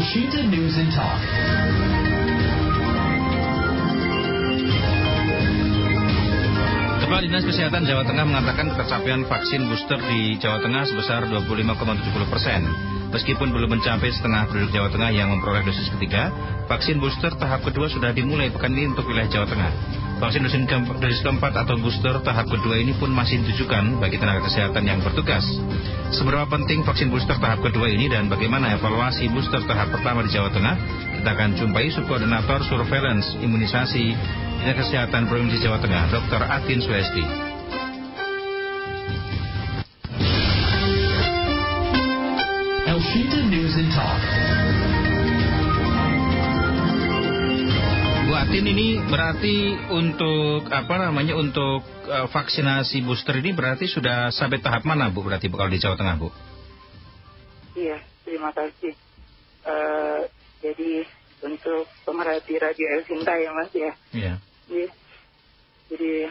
Elshita News and Talk. Kepala Dinas Kesehatan Jawa Tengah mengatakan ketercapaian vaksin booster di Jawa Tengah sebesar 25,70%. Meskipun belum mencapai setengah penduduk Jawa Tengah yang memperoleh dosis ketiga, vaksin booster tahap kedua sudah dimulai pekan ini untuk wilayah Jawa Tengah. Vaksin dosis keempat atau booster tahap kedua ini pun masih ditujukan bagi tenaga kesehatan yang bertugas. Seberapa penting vaksin booster tahap kedua ini dan bagaimana evaluasi booster tahap pertama di Jawa Tengah? Kita akan jumpai Subkoordinator Surveillance Imunisasi Dinas Kesehatan Provinsi Jawa Tengah, Dr. Atin Suesti. Elshita News and Talk. Bu Atin, ini berarti untuk untuk vaksinasi booster ini berarti sudah sampai tahap mana Bu? Berarti kalau di Jawa Tengah Bu? Iya, terima kasih. Jadi untuk pemerhati Radio Elshita ya Mas ya. Iya. Jadi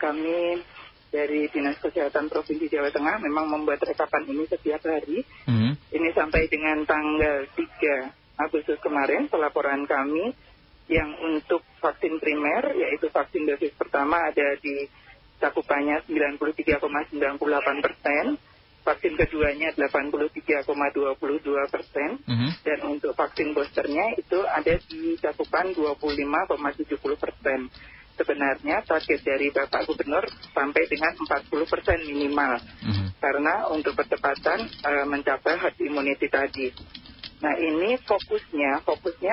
kami dari Dinas Kesehatan Provinsi Jawa Tengah memang membuat rekapan ini setiap hari. Ini sampai dengan tanggal 3 Agustus kemarin, pelaporan kami yang untuk vaksin primer, yaitu vaksin dosis pertama ada di cakupannya 93,98%, vaksin keduanya 83,22%, dan untuk vaksin boosternya itu ada di cakupan 25,70%. Sebenarnya target dari Bapak Gubernur sampai dengan 40% minimal, karena untuk percepatan mencapai herd immunity tadi. Nah ini fokusnya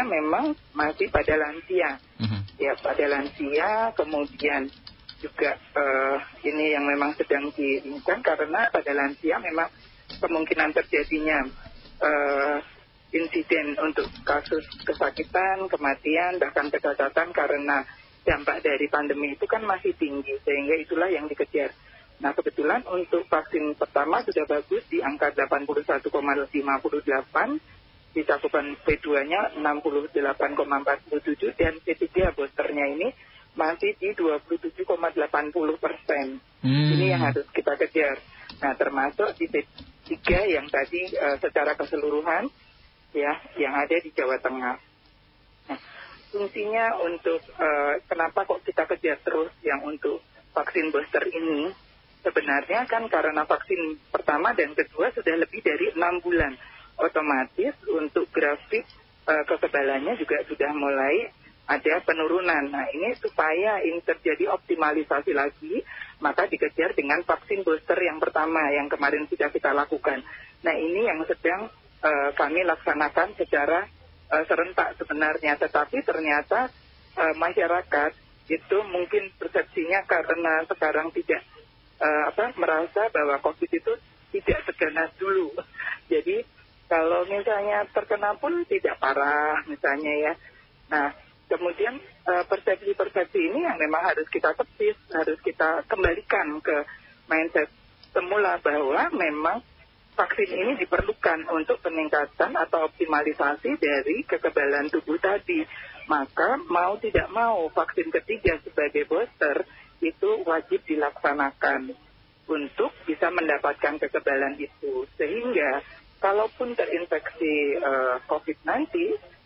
memang masih pada lansia, ya pada lansia, kemudian juga ini yang memang sedang diinginkan karena pada lansia memang kemungkinan terjadinya insiden untuk kasus kesakitan, kematian, bahkan kecacatan karena dampak dari pandemi itu kan masih tinggi, sehingga itulah yang dikejar. Nah kebetulan untuk vaksin pertama sudah bagus di angka 81,58, di cakupan P2-nya 68,47, dan P3 boosternya ini masih di 27,80%. Ini yang harus kita kejar. Nah termasuk di P3 yang tadi secara keseluruhan ya yang ada di Jawa Tengah. Nah, fungsinya untuk kenapa kok kita kejar terus yang untuk vaksin booster ini, sebenarnya kan karena vaksin pertama dan kedua sudah lebih dari 6 bulan. Otomatis untuk grafik kekebalannya juga sudah mulai ada penurunan. Nah ini supaya ini terjadi optimalisasi lagi, maka dikejar dengan vaksin booster yang pertama yang kemarin sudah kita lakukan. Nah ini yang sedang kami laksanakan secara serentak sebenarnya, tetapi ternyata masyarakat itu mungkin persepsinya karena sekarang tidak merasa bahwa COVID itu tidak seganas dulu. Jadi kalau misalnya terkena pun tidak parah misalnya ya. Nah kemudian persepsi-persepsi ini yang memang harus kita tepis, harus kita kembalikan ke mindset semula bahwa memang vaksin ini diperlukan untuk peningkatan atau optimalisasi dari kekebalan tubuh tadi. Maka mau tidak mau vaksin ketiga sebagai booster itu wajib dilaksanakan untuk bisa mendapatkan kekebalan itu. Sehingga kalaupun terinfeksi COVID-19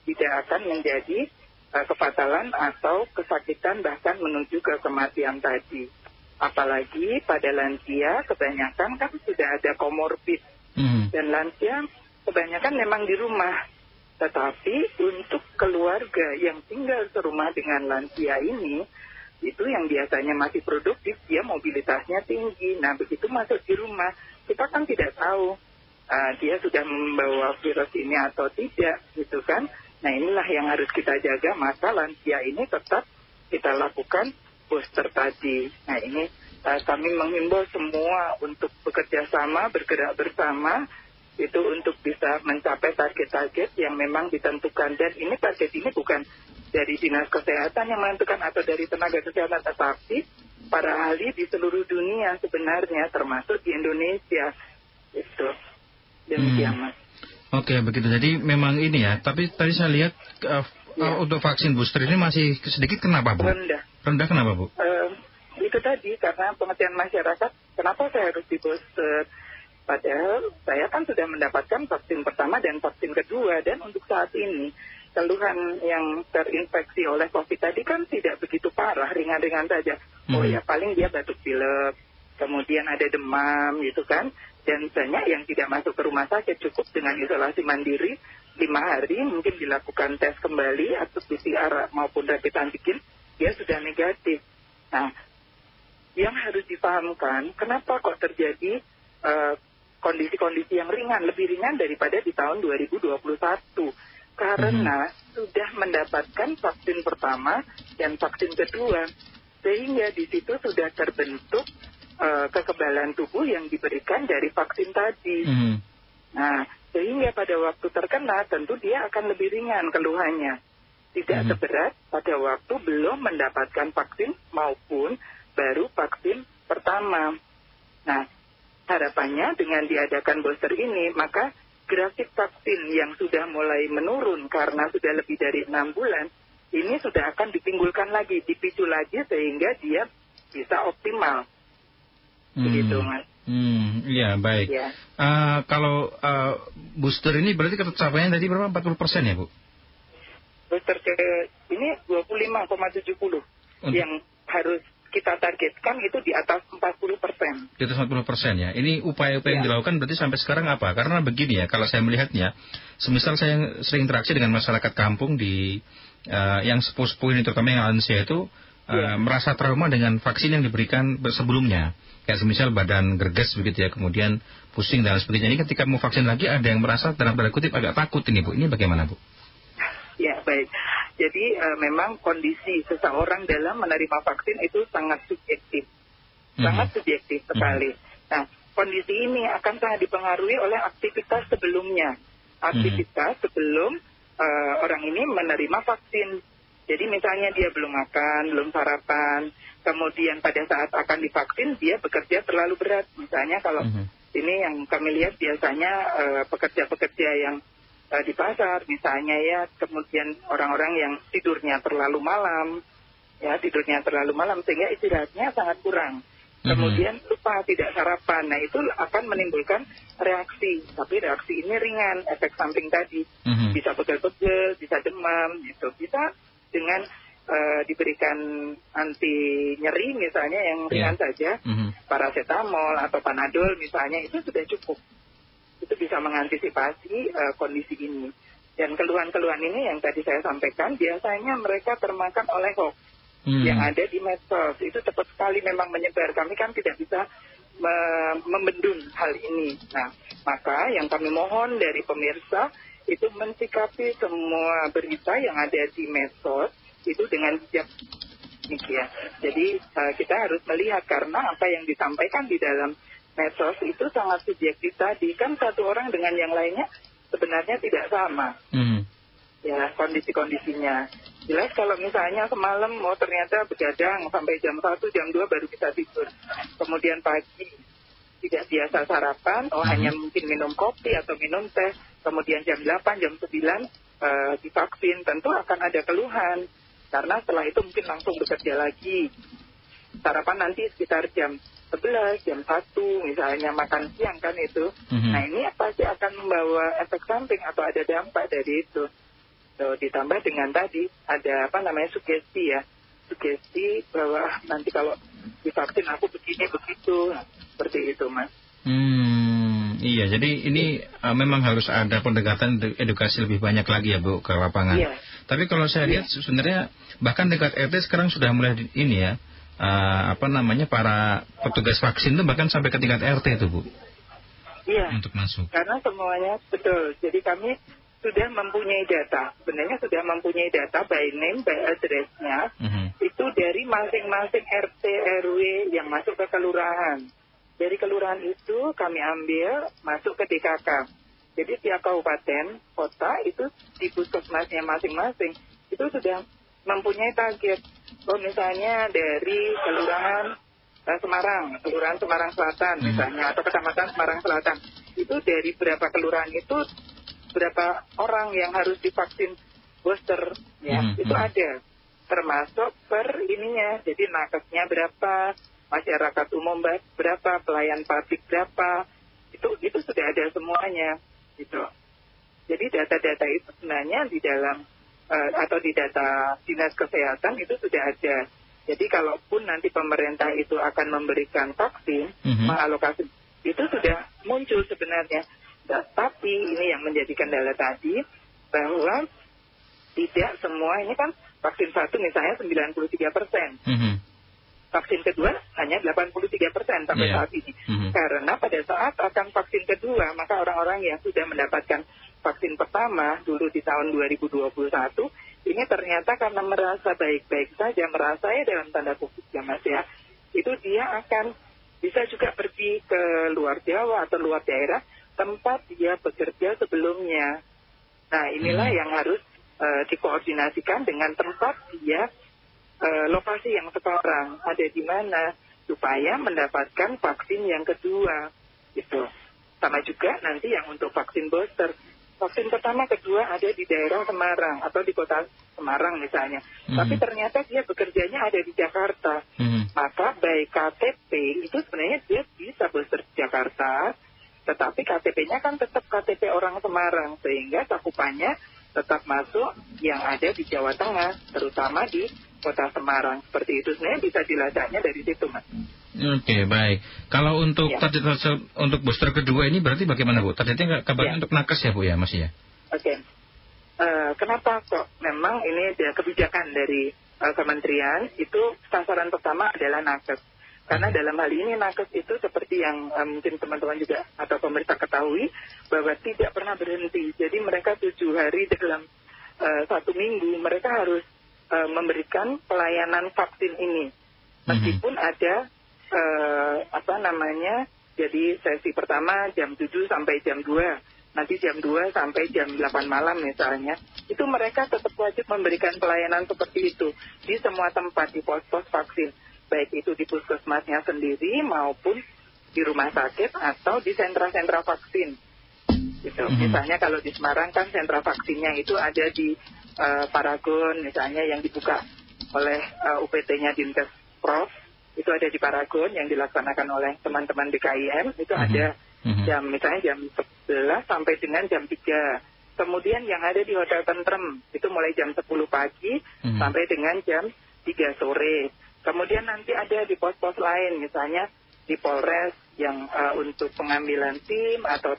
tidak akan menjadi kefatalan atau kesakitan bahkan menuju ke kematian tadi. Apalagi pada lansia kebanyakan kan sudah ada komorbid. Dan lansia kebanyakan memang di rumah. Tetapi untuk keluarga yang tinggal serumah dengan lansia ini, itu yang biasanya masih produktif, dia mobilitasnya tinggi. Nah begitu masuk di rumah, kita kan tidak tahu dia sudah membawa virus ini atau tidak, gitu kan. Nah inilah yang harus kita jaga, maka lansia ini tetap kita lakukan booster tadi. Nah ini kami menghimbau semua untuk bekerja sama, bergerak bersama, itu untuk bisa mencapai target-target yang memang ditentukan. Dan ini target ini bukan dari Dinas Kesehatan yang menentukan atau dari tenaga kesehatan, tetapi para ahli di seluruh dunia sebenarnya, termasuk di Indonesia. Itu demikian Mas. Oke, begitu. Jadi memang ini ya, tapi tadi saya lihat untuk vaksin booster ini masih sedikit, kenapa Bu? Rendah kenapa Bu? Itu tadi karena pengertian masyarakat, kenapa saya harus di booster? Padahal saya kan sudah mendapatkan vaksin pertama dan vaksin kedua, dan untuk saat ini keluhan yang terinfeksi oleh COVID tadi kan tidak begitu parah, ringan-ringan saja. Oh ya, paling dia batuk pilek, kemudian ada demam gitu kan. Dan banyak yang tidak masuk ke rumah sakit, cukup dengan isolasi mandiri 5 hari, mungkin dilakukan tes kembali atau PCR maupun rapid antigen, dia sudah negatif. Nah, yang harus dipahamkan, kenapa kok terjadi kondisi-kondisi yang ringan, lebih ringan daripada di tahun 2021. Karena sudah mendapatkan vaksin pertama dan vaksin kedua, sehingga di situ sudah terbentuk kekebalan tubuh yang diberikan dari vaksin tadi. Nah, sehingga pada waktu terkena tentu dia akan lebih ringan keluhannya. Tidak seberat pada waktu belum mendapatkan vaksin maupun baru vaksin pertama. Nah, harapannya dengan diadakan booster ini, maka grafik vaksin yang sudah mulai menurun karena sudah lebih dari 6 bulan, ini sudah akan ditimbulkan lagi, dipicu lagi sehingga dia bisa optimal. Begitu, Mas. Iya, baik. Ya. Kalau booster ini berarti tercapainya tadi berapa? 40% ya, Bu? Booster ini 25,70 yang harus kita targetkan itu di atas 40%. Di atas 40% ya. Ini upaya-upaya yang dilakukan berarti sampai sekarang apa? Karena begini ya, kalau saya melihatnya, semisal saya sering interaksi dengan masyarakat kampung di yang sepuh-sepuh ini, terutama yang lansia itu, merasa trauma dengan vaksin yang diberikan sebelumnya. Kayak semisal badan gerges begitu ya, kemudian pusing dan sebagainya. Ini ketika mau vaksin lagi ada yang merasa dalam tanda kutip agak takut ini, Bu. Ini bagaimana, Bu? Ya, baik. Jadi memang kondisi seseorang dalam menerima vaksin itu sangat subjektif. Sangat subjektif sekali. Nah, kondisi ini akan sangat dipengaruhi oleh aktivitas sebelumnya. Aktivitas sebelum orang ini menerima vaksin. Jadi misalnya dia belum makan, belum sarapan, kemudian pada saat akan divaksin dia bekerja terlalu berat. Misalnya kalau ini yang kami lihat biasanya pekerja-pekerja yang di pasar misalnya ya, kemudian orang-orang yang tidurnya terlalu malam, sehingga istirahatnya sangat kurang. Kemudian lupa tidak sarapan, nah itu akan menimbulkan reaksi, tapi reaksi ini ringan, efek samping tadi, bisa pegel-pegel, bisa demam, gitu, bisa dengan diberikan anti nyeri misalnya yang ringan saja, paracetamol atau panadol misalnya, itu sudah cukup. Itu bisa mengantisipasi kondisi ini. Dan keluhan-keluhan ini yang tadi saya sampaikan, biasanya mereka termakan oleh hoax yang ada di medsos. Itu cepat sekali memang menyebar. Kami kan tidak bisa membendung hal ini. Nah, maka yang kami mohon dari pemirsa itu mensikapi semua berita yang ada di medsos itu dengan bijak. Jadi kita harus melihat, karena apa yang disampaikan di dalam medsos itu sangat subjektif tadi. Kan satu orang dengan yang lainnya sebenarnya tidak sama. Ya, kondisi-kondisinya. Jelas kalau misalnya semalam ternyata begadang sampai jam 1, jam 2 baru bisa tidur. Kemudian pagi tidak biasa sarapan, hanya mungkin minum kopi atau minum teh. Kemudian jam 8, jam 9 divaksin, tentu akan ada keluhan. Karena setelah itu mungkin langsung bekerja lagi. Sarapan nanti sekitar jam 11, jam 1 misalnya, makan siang kan itu. Nah ini pasti akan membawa efek samping atau ada dampak dari itu. Ditambah dengan tadi ada sugesti ya. Sugesti bahwa nanti kalau divaksin aku begini begitu. Nah, seperti itu, Mas. Iya, jadi ini memang harus ada pendekatan edukasi lebih banyak lagi ya, Bu, ke lapangan. Iya. Tapi kalau saya lihat sebenarnya bahkan dekat RT sekarang sudah mulai ini ya, para petugas vaksin itu bahkan sampai ke tingkat RT itu, Bu. Iya. Untuk masuk. Karena semuanya betul. Jadi kami sudah mempunyai data. Sebenarnya sudah mempunyai data by name, by address-nya. Itu dari masing-masing RT RW yang masuk ke kelurahan. Dari kelurahan itu kami ambil masuk ke DKK. Jadi tiap kabupaten, kota itu di puskesmasnya masing-masing itu sudah mempunyai target. Misalnya dari kelurahan Kelurahan Semarang Selatan misalnya, atau Kecamatan Semarang Selatan, itu dari berapa kelurahan itu berapa orang yang harus divaksin booster ya, itu ada. Termasuk per ininya, jadi nakesnya berapa, masyarakat umum berapa, pelayan publik berapa, itu sudah ada semuanya gitu. Jadi data-data itu sebenarnya di dalam atau di data Dinas Kesehatan itu sudah ada. Jadi kalaupun nanti pemerintah itu akan memberikan vaksin, mengalokasi, itu sudah muncul sebenarnya. Tapi ini yang menjadi kendala tadi, bahwa tidak semua, ini kan vaksin satu misalnya 93%. Vaksin kedua hanya 83% sampai saat ini. Karena pada saat akan vaksin kedua, maka orang-orang yang sudah mendapatkan vaksin pertama dulu di tahun 2021, ini ternyata karena merasa baik-baik saja, merasa ya dalam tanda kutip ya Mas ya, itu dia akan bisa juga pergi ke luar Jawa atau luar daerah tempat dia bekerja sebelumnya. Nah inilah yang harus dikoordinasikan dengan tempat dia, lokasi yang sekarang ada di mana, supaya mendapatkan vaksin yang kedua gitu. Sama juga nanti yang untuk vaksin booster, vaksin pertama, kedua ada di daerah Semarang atau di kota Semarang misalnya. Tapi ternyata dia bekerjanya ada di Jakarta. Maka baik KTP itu sebenarnya dia bisa booster di Jakarta, tetapi KTP-nya kan tetap KTP orang Semarang, sehingga cakupannya tetap masuk yang ada di Jawa Tengah, terutama di kota Semarang. Seperti itu sebenarnya bisa dilacaknya dari situ, Mas. Oke, baik. Kalau untuk target untuk booster kedua ini berarti bagaimana, Bu? Targetnya kabarnya untuk nakes ya, Bu ya, Mas ya? Oke. Kenapa kok memang ini ada kebijakan dari kementerian, itu sasaran pertama adalah nakes. Karena dalam hal ini nakes itu seperti yang mungkin teman-teman juga atau pemerintah ketahui, bahwa tidak pernah berhenti. Jadi mereka 7 hari dalam 1 minggu mereka harus memberikan pelayanan vaksin ini. Meskipun ada jadi sesi pertama jam 7 sampai jam 2, nanti jam 2 sampai jam 8 malam misalnya, itu mereka tetap wajib memberikan pelayanan seperti itu di semua tempat, di pos-pos vaksin, baik itu di puskesmasnya sendiri maupun di rumah sakit atau di sentra-sentra vaksin gitu. Misalnya kalau di Semarang kan sentra vaksinnya itu ada di Paragon misalnya, yang dibuka oleh UPT-nya Dinkes Prof, itu ada di Paragon yang dilaksanakan oleh teman-teman BKIM, itu ada misalnya jam 11 sampai dengan jam 3. Kemudian yang ada di Hotel Tentrem itu mulai jam 10 pagi sampai dengan jam 3 sore. Kemudian nanti ada di pos-pos lain, misalnya di Polres yang untuk pengambilan SIM atau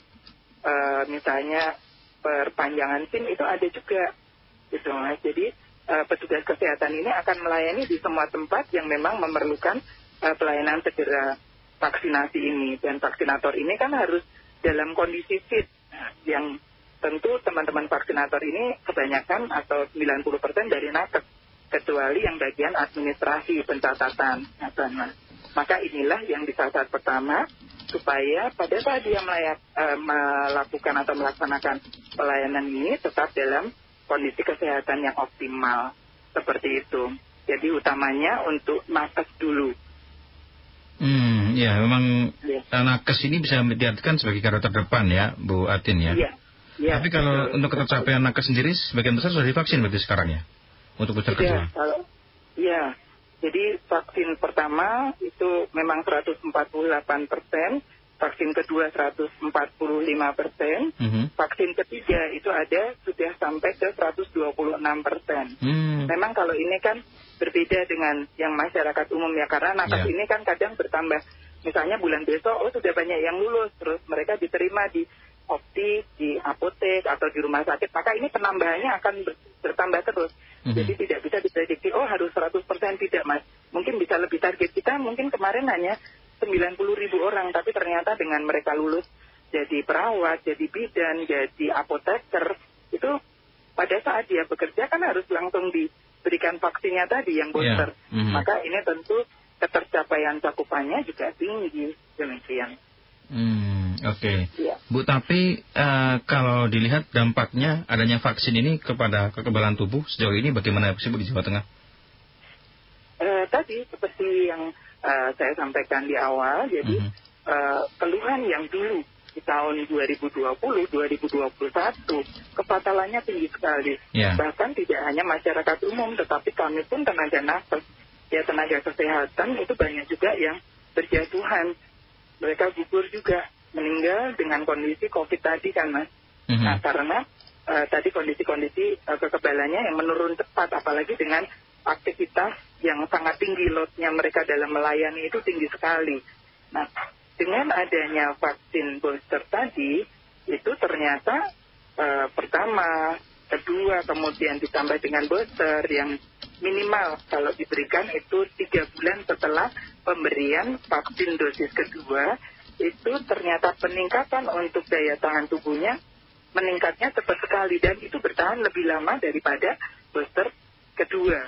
misalnya perpanjangan SIM itu ada juga gitu, Mas. Jadi petugas kesehatan ini akan melayani di semua tempat yang memang memerlukan pelayanan segera vaksinasi ini. Dan vaksinator ini kan harus dalam kondisi fit, yang tentu teman-teman vaksinator ini kebanyakan atau 90% dari nakes, kecuali yang bagian administrasi pencatatan. Maka inilah yang disasar pertama, supaya pada saat dia melakukan atau melaksanakan pelayanan ini tetap dalam kondisi kesehatan yang optimal, seperti itu. Jadi utamanya untuk nakes dulu. Ya, memang nakes ini bisa diartikan sebagai garda terdepan ya, Bu Atin ya. Tapi kalau untuk tercapaian nakes sendiri, sebagian besar sudah divaksin berarti sekarang ya, untuk booster kedua. Jadi vaksin pertama itu memang 148%. Vaksin kedua 145%, vaksin ketiga itu ada sudah sampai ke 126%. Memang kalau ini kan berbeda dengan yang masyarakat umum ya, karena nakes ini kan kadang bertambah. Misalnya bulan besok, sudah banyak yang lulus, terus mereka diterima di optik, di apotek, atau di rumah sakit, maka ini penambahannya akan bertambah terus. Jadi tidak bisa diprediksi, harus 100%, tidak Mas. Mungkin bisa lebih, target kita mungkin kemarin hanya 90.000 orang, tapi ternyata dengan mereka lulus jadi perawat, jadi bidan, jadi apoteker, itu pada saat dia bekerja kan harus langsung diberikan vaksinnya tadi yang booster. Maka ini tentu ketercapaian cakupannya juga tinggi, demikian. Oke. Bu, tapi kalau dilihat dampaknya adanya vaksin ini kepada kekebalan tubuh sejauh ini bagaimana sih, Bu, di Jawa Tengah? Tadi seperti yang saya sampaikan di awal, jadi keluhan yang dulu di tahun 2020, 2021, kefatalannya tinggi sekali. Bahkan tidak hanya masyarakat umum, tetapi kami pun tenaga nakes, tenaga kesehatan itu banyak juga yang berjatuhan. Mereka gugur juga. meninggal dengan kondisi COVID tadi kan Mas. Nah karena tadi kondisi-kondisi kekebalannya yang menurun cepat, apalagi dengan aktivitas yang sangat tinggi, loadnya mereka dalam melayani itu tinggi sekali. Nah dengan adanya vaksin booster tadi, itu ternyata pertama, kedua, kemudian ditambah dengan booster yang minimal kalau diberikan itu 3 bulan setelah pemberian vaksin dosis kedua, itu ternyata peningkatan untuk daya tahan tubuhnya meningkatnya cepat sekali dan itu bertahan lebih lama daripada booster kedua.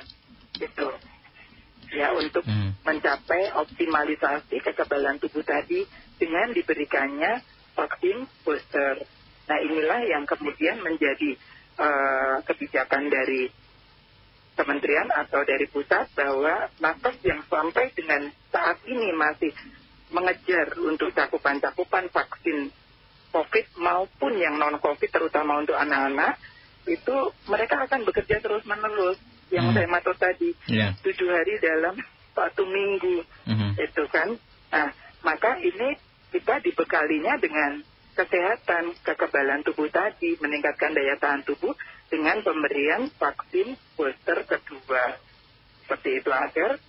Gitu. Ya, untuk mencapai optimalisasi kekebalan tubuh tadi dengan diberikannya vaksin booster. Nah, inilah yang kemudian menjadi kebijakan dari kementerian atau dari pusat bahwa nakes yang sampai dengan saat ini masih mengejar untuk cakupan-cakupan vaksin COVID maupun yang non-COVID terutama untuk anak-anak, itu mereka akan bekerja terus-menerus. Yang saya maksud tadi, 7 hari dalam 1 minggu, itu kan. Nah, maka ini kita dibekalinya dengan kesehatan, kekebalan tubuh tadi, meningkatkan daya tahan tubuh dengan pemberian vaksin booster kedua. Seperti itu agar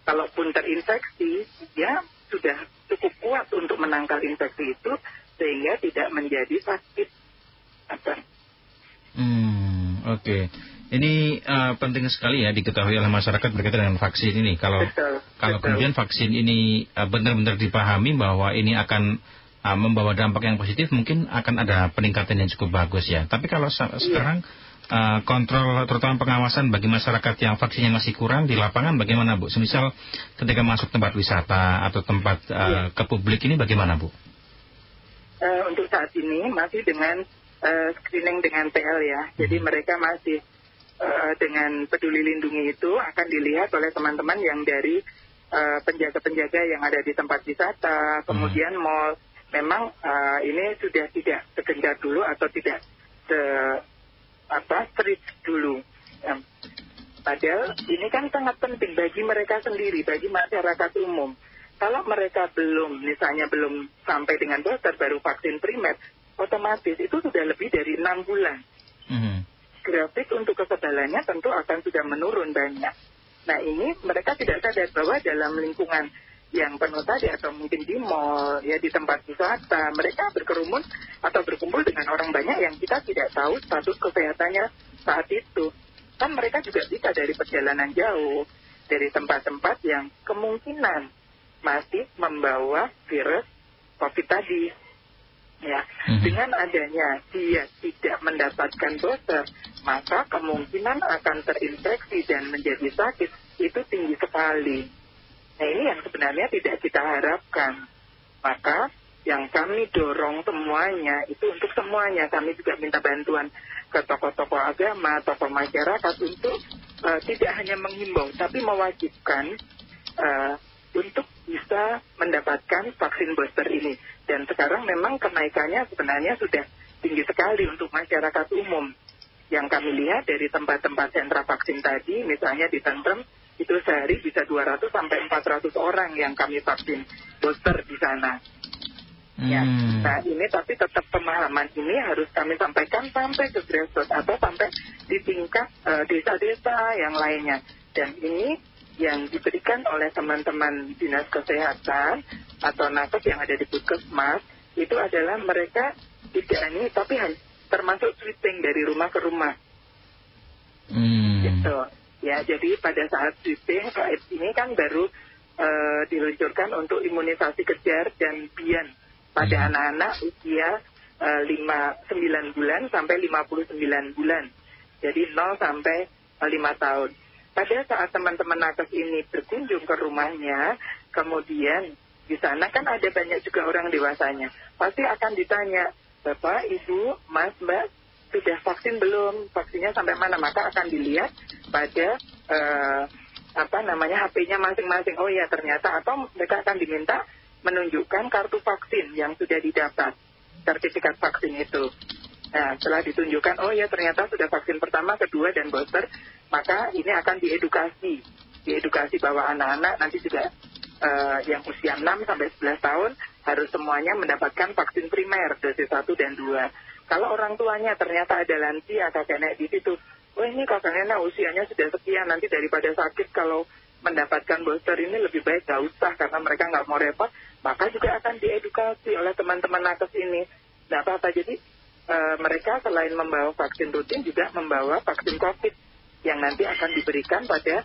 kalaupun terinfeksi, ya sudah cukup kuat untuk menangkal infeksi itu, sehingga tidak menjadi sakit. Oke. Ini penting sekali ya diketahui oleh masyarakat berkaitan dengan vaksin ini. Kalau kemudian vaksin ini benar-benar dipahami bahwa ini akan membawa dampak yang positif, mungkin akan ada peningkatan yang cukup bagus ya. Tapi kalau sekarang kontrol terutama pengawasan bagi masyarakat yang vaksinnya masih kurang di lapangan bagaimana Bu? Semisal ketika masuk tempat wisata atau tempat ke publik ini bagaimana Bu? Untuk saat ini masih dengan screening dengan PL ya. Jadi mereka masih dengan peduli lindungi itu akan dilihat oleh teman-teman yang dari penjaga-penjaga yang ada di tempat wisata, kemudian mall. Memang ini sudah tidak segencar dulu atau tidak strict dulu. Padahal ini kan sangat penting bagi mereka sendiri, bagi masyarakat umum. Kalau mereka misalnya belum sampai dengan booster, baru vaksin primer, otomatis itu sudah lebih dari 6 bulan. Grafik untuk kekebalannya tentu akan sudah menurun banyak. Nah ini mereka tidak sadar bahwa dalam lingkungan yang penuh tadi atau mungkin di mall, ya di tempat wisata, mereka berkerumun atau berkumpul dengan orang banyak yang kita tidak tahu status kesehatannya saat itu. Kan mereka juga bisa dari perjalanan jauh, dari tempat-tempat yang kemungkinan masih membawa virus COVID tadi. Ya, dengan adanya dia tidak mendapatkan booster, maka kemungkinan akan terinfeksi dan menjadi sakit itu tinggi sekali. Nah ini yang sebenarnya tidak kita harapkan. Maka yang kami dorong semuanya itu untuk semuanya. Kami juga minta bantuan ke tokoh-tokoh agama, tokoh masyarakat untuk tidak hanya menghimbau, tapi mewajibkan untuk bisa mendapatkan vaksin booster ini. Dan sekarang memang kenaikannya sebenarnya sudah tinggi sekali untuk masyarakat umum. Yang kami lihat dari tempat-tempat sentra vaksin tadi, misalnya di Tentrem, itu sehari bisa 200 sampai 400 orang yang kami vaksin booster di sana. Ya, nah ini tapi tetap pemahaman ini harus kami sampaikan sampai ke grassroots atau sampai di tingkat desa-desa yang lainnya. Dan ini yang diberikan oleh teman-teman dinas kesehatan atau nakes yang ada di puskesmas itu adalah mereka tidak ini tapi termasuk sweeping dari rumah ke rumah. Gitu. Ya, jadi pada saat sweeping saat ini kan baru diluncurkan untuk imunisasi kejar dan bian pada anak-anak usia 9 bulan sampai 59 bulan. Jadi 0 sampai 5 tahun. Pada saat teman-teman nakes ini berkunjung ke rumahnya, kemudian di sana kan ada banyak juga orang dewasanya. Pasti akan ditanya, Bapak, Ibu, Mas, Mbak, sudah vaksin belum? Vaksinnya sampai mana? Maka akan dilihat pada HP-nya masing-masing. Oh ya, ternyata atau mereka akan diminta menunjukkan kartu vaksin yang sudah didapat, sertifikat vaksin itu. Nah, setelah ditunjukkan, oh ya ternyata sudah vaksin pertama, kedua, dan booster, maka ini akan diedukasi bahwa anak-anak nanti juga yang usia 6 sampai 11 tahun harus semuanya mendapatkan vaksin primer dosis 1 dan 2. Kalau orang tuanya ternyata ada lansia kakek nenek di situ, oh ini kakek nenek usianya sudah sekian, nanti daripada sakit kalau mendapatkan booster ini lebih baik gak usah karena mereka nggak mau repot, maka juga akan diedukasi oleh teman-teman nakes ini. Nggak apa-apa, jadi mereka selain membawa vaksin rutin juga membawa vaksin COVID yang nanti akan diberikan pada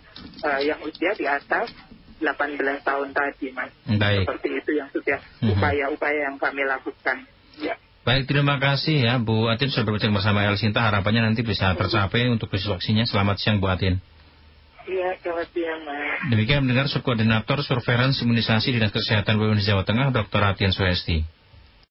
yang usia di atas 18 tahun tadi, Mas. Baik. Seperti itu yang sudah upaya-upaya yang kami lakukan. Ya. Baik, terima kasih ya Bu Atin sudah berbincang bersama El Sinta. Harapannya nanti bisa tercapai untuk dosis vaksinnya. Selamat siang Bu Atin. Iya, selamat siang, Mas. Demikian mendengar Subkoordinator Surveillance Imunisasi Dinas Kesehatan Provinsi Jawa Tengah, Dr. Atian Suhesti.